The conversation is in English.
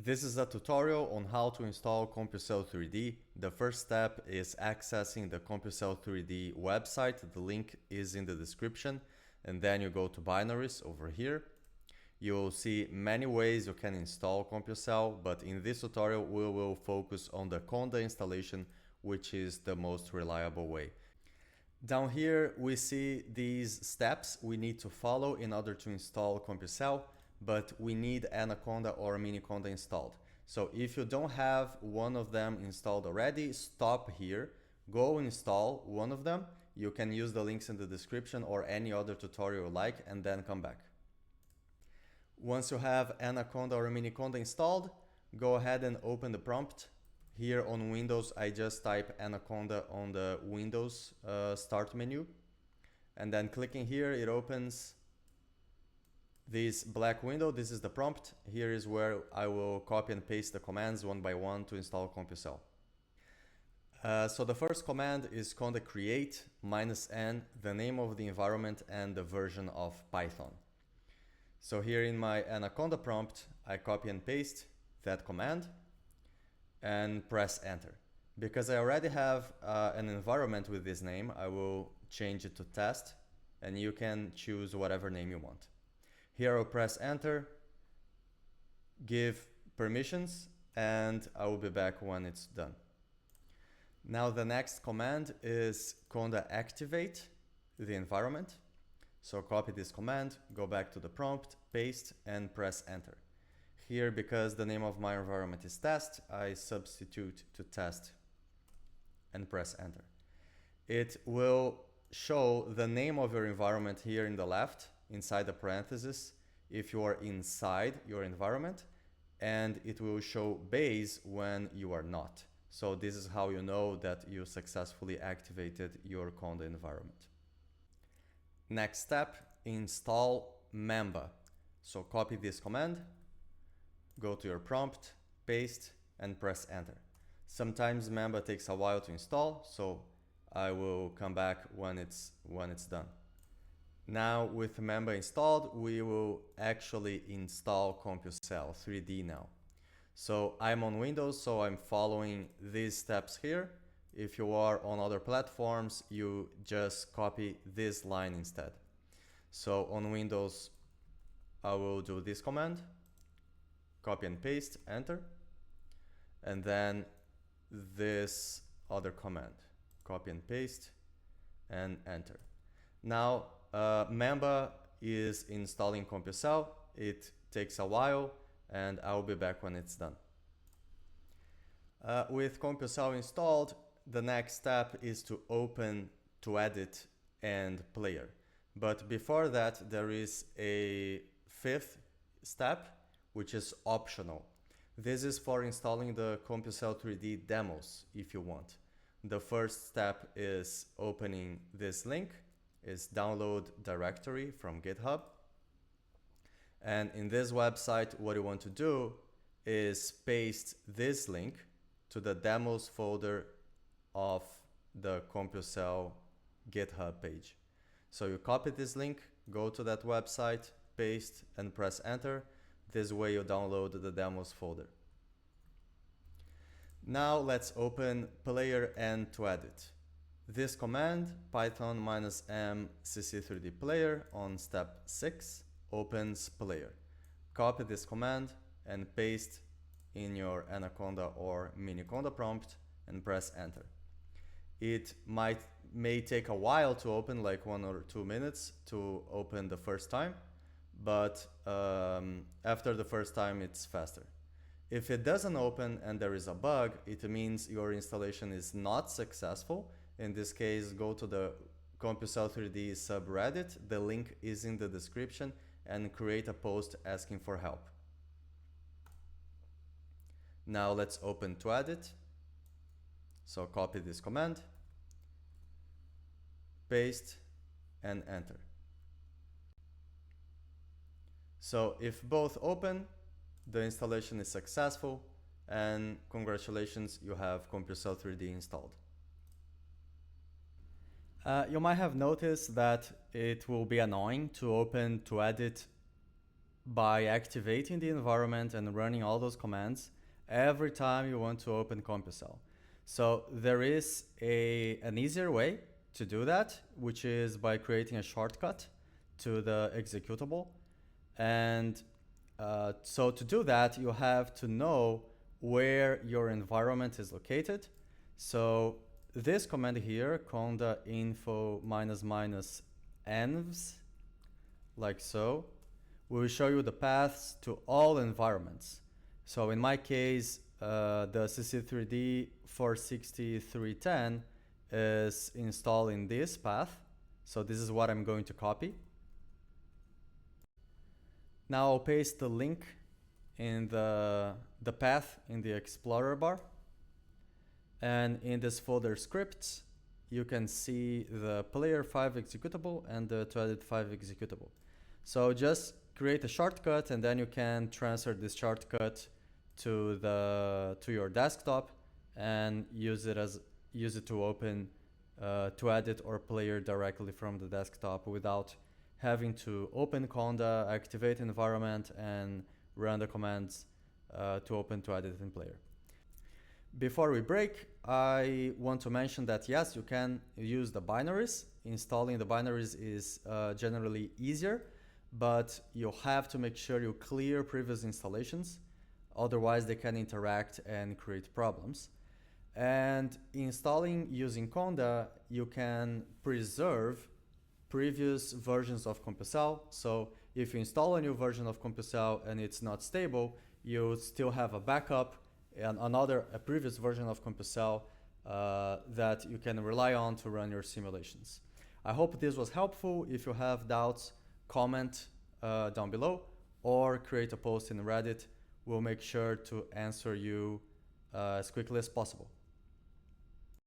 This is a tutorial on how to install CompuCell3D. The first step is accessing the CompuCell3D website. The link is in the description. And then you go to binaries over here. You'll see many ways you can install CompuCell, but in this tutorial we will focus on the Conda installation, which is the most reliable way. Down here we see these steps we need to follow in order to install CompuCell, but we need Anaconda or miniconda installed. So if you don't have one of them installed already, stop here, go install one of them. You can use the links in the description or any other tutorial you like, and then come back. Once you have Anaconda or miniconda installed, go ahead and open the prompt. Here on Windows, I just type Anaconda on the Windows start menu. And then clicking here, it opens this black window. This is the prompt. Here is where I will copy and paste the commands one by one to install CompuCell. So the first command is conda create -n, the name of the environment and the version of Python. So here in my Anaconda prompt, I copy and paste that command and press enter. Because I already have an environment with this name, I will change it to test, and you can choose whatever name you want. Here I'll press enter, give permissions, and I will be back when it's done. Now the next command is conda activate the environment. So copy this command, go back to the prompt, paste, and press enter. Here, because the name of my environment is test, I substitute to test and press enter. It will show the name of your environment here in the left, inside the parentheses, if you are inside your environment, and it will show base when you are not. So this is how you know that you successfully activated your Conda environment. Next step, install Mamba. So copy this command, go to your prompt, paste, and press enter. Sometimes Mamba takes a while to install, so I will come back when it's done. Now with Mamba installed, we will actually install CompuCell3D now. So I'm on Windows, so I'm following these steps here. If you are on other platforms, you just copy this line instead. So on Windows, I will do this command, copy and paste, enter, and then this other command, copy and paste, and enter. Now, Mamba is installing CompuCell. It takes a while, and I'll be back when it's done. With CompuCell installed, the next step is to open Twedit and Player. But before that, there is a fifth step, which is optional. This is for installing the CompuCell3D demos if you want. The first step is opening this link, is download directory from Github. And in this website, what you want to do is paste this link to the demos folder of the CompuCell GitHub page. So you copy this link, go to that website, paste, and press enter. This way you download the demos folder. Now let's open Player and Twedit. This command, python -m cc3d player on step 6, opens Player. Copy this command and paste in your Anaconda or miniconda prompt and press enter. It may take a while to open, like 1 or 2 minutes to open the first time, but after the first time it's faster. If it doesn't open and there is a bug, it means your installation is not successful. In this case, go to the CompuCell3D subreddit, the link is in the description, and create a post asking for help. Now let's open Twedit. So copy this command, paste, and enter. So if both open, the installation is successful, and congratulations, you have CompuCell3D installed. You might have noticed that it will be annoying to open Twedit by activating the environment and running all those commands every time you want to open CompuCell. So there is an easier way to do that, which is by creating a shortcut to the executable. And so to do that, you have to know where your environment is located. So this command here, conda info --envs, like so, will show you the paths to all environments. So in my case, the CC3D 46310 is installed in this path. So this is what I'm going to copy. Now I'll paste the link in the path in the Explorer bar. And in this folder scripts, you can see the player 5 executable and the Twedit 5 executable. So just create a shortcut, and then you can transfer this shortcut to your desktop and use it to open Twedit or Player directly from the desktop without having to open Conda, activate environment, and run the commands to open Twedit and Player. Before we break, I want to mention that yes, you can use the binaries. Installing the binaries is generally easier, but you have to make sure you clear previous installations. Otherwise, they can interact and create problems. And installing using Conda, you can preserve previous versions of CompuCell. So if you install a new version of CompuCell and it's not stable, you still have a backup and a previous version of CompuCell that you can rely on to run your simulations. I hope this was helpful. If you have doubts, comment down below or create a post in Reddit. We'll make sure to answer you as quickly as possible.